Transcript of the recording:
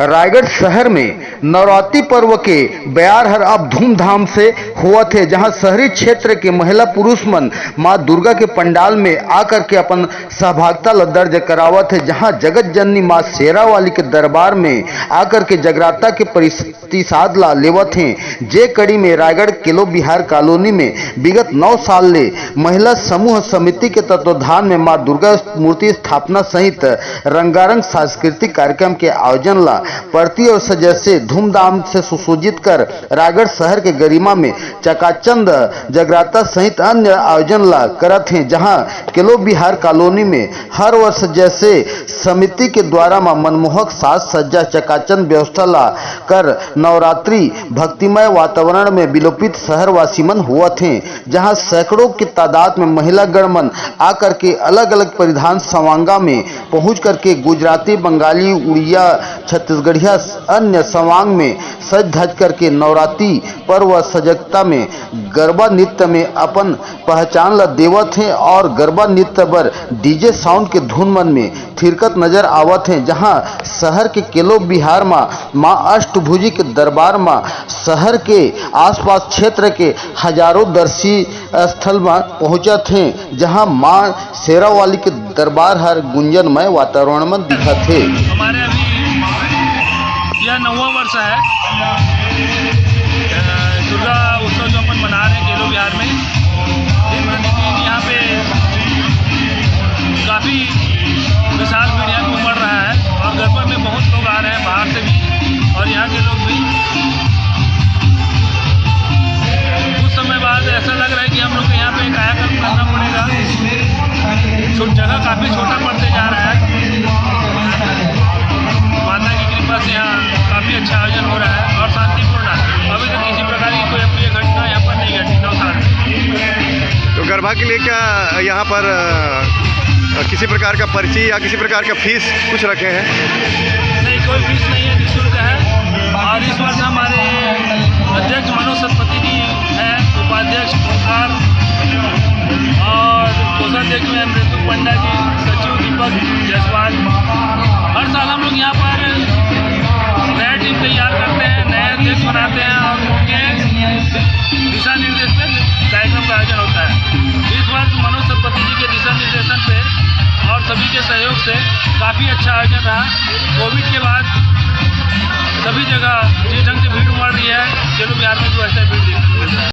रायगढ़ शहर में नवरात्रि पर्व के बयार हर अब धूमधाम से हुआ थे, जहां शहरी क्षेत्र के महिला पुरुष मन मां दुर्गा के पंडाल में आकर के अपन सहभागिता ला दर्ज करावत है। जहां जगत जननी मां शेरा वाली के दरबार में आकर के जगराता के प्रतिसाद ला लेवत हैं। जे कड़ी में रायगढ़ किलो बिहार कॉलोनी में विगत 9 साल ले महिला समूह समिति के तत्वाधान में मां दुर्गा मूर्ति स्थापना सहित रंगारंग सांस्कृतिक कार्यक्रम के आयोजन ला प्रति और सदस्य धूमधाम से सुसज्जित कर रायगढ़ शहर के गरिमा में चकाचंद जगराता सहित अन्य आयोजन ला करत हैं। जहां किलो बिहार कॉलोनी में हर वर्ष जैसे समिति के द्वारा मनमोहक साज सज्जा चकाचंद व्यवस्था ला कर नवरात्रि भक्तिमय वातावरण में विलोपित शहरवासी मन हुआ थे। जहां सैकड़ों की तादाद में महिला गणमन आकर के अलग अलग परिधान सवांगा में पहुंच करके गुजराती, बंगाली, उड़िया, छत्तीसगढ़िया अन्य सवांग में सज धज करके नवरात्रि पर्व सजगता में गरबा नृत्य में अपन पहचान ला देवत हैं और गरबा नृत्य पर डीजे साउंड के धुन मन में थिरकत नजर आवत हैं। जहां शहर के किलो बिहार मां अष्टभुजी के दरबार में शहर के आसपास क्षेत्र के हजारों दर्शी स्थल में पहुंचत हैं। जहां मां शेरा वाली के दरबार हर गुंजनमय वातावरण में दिखत है। हमारे अभी यह 9वां वर्ष है दुर्गा उत्सव जो अपन मना रहे हैं किलो बिहार में। लेकिन यहाँ पे काफ़ी विशाल भीड़ यहाँ पे उमड़ रहा है और गरबा में बहुत लोग आ रहे हैं बाहर से भी और यहाँ के लोग भी। कुछ समय बाद ऐसा लग रहा है कि हम लोग को यहाँ पे कायाकल्प करना पड़ेगा। जगह काफ़ी छोटा पड़ते जा रहा है। माता की कृपा से यहाँ काफ़ी अच्छा आयोजन हो रहा है और शांतिपूर्ण है। अभी तक किसी प्रकार की कोई अप्रिय घटना यहाँ पर नहीं घटी 9 साल में। तो गरबा के लिए क्या यहाँ पर किसी प्रकार का पर्ची या किसी प्रकार का फीस कुछ रखे हैं? नहीं, कोई फीस नहीं है, निःशुल्क है। और इस वर्ष हमारे अध्यक्ष मनोज सतपति जी हैं, उपाध्यक्ष ओंकार और कोषाध्यक्ष में मृत्यु पंडा जी, सचिव दीपक जायसवाल। हर साल हम लोग यहाँ पर नया टीम तैयार करते हैं, नए अध्यक्ष बनाते हैं और उनके दिशा निर्देश पे कार्यक्रम का आयोजन होता है। इस वर्ष मनोज सतपति जी के दिशा निर्देशन पे और सभी के सहयोग से काफ़ी अच्छा आयोजन रहा। कोविड के बाद सभी जगह जिस ढंग से भीड़ उमड़ रही है, किलो बिहार में भी वैसे भीड़ देखने को मिल रहा है।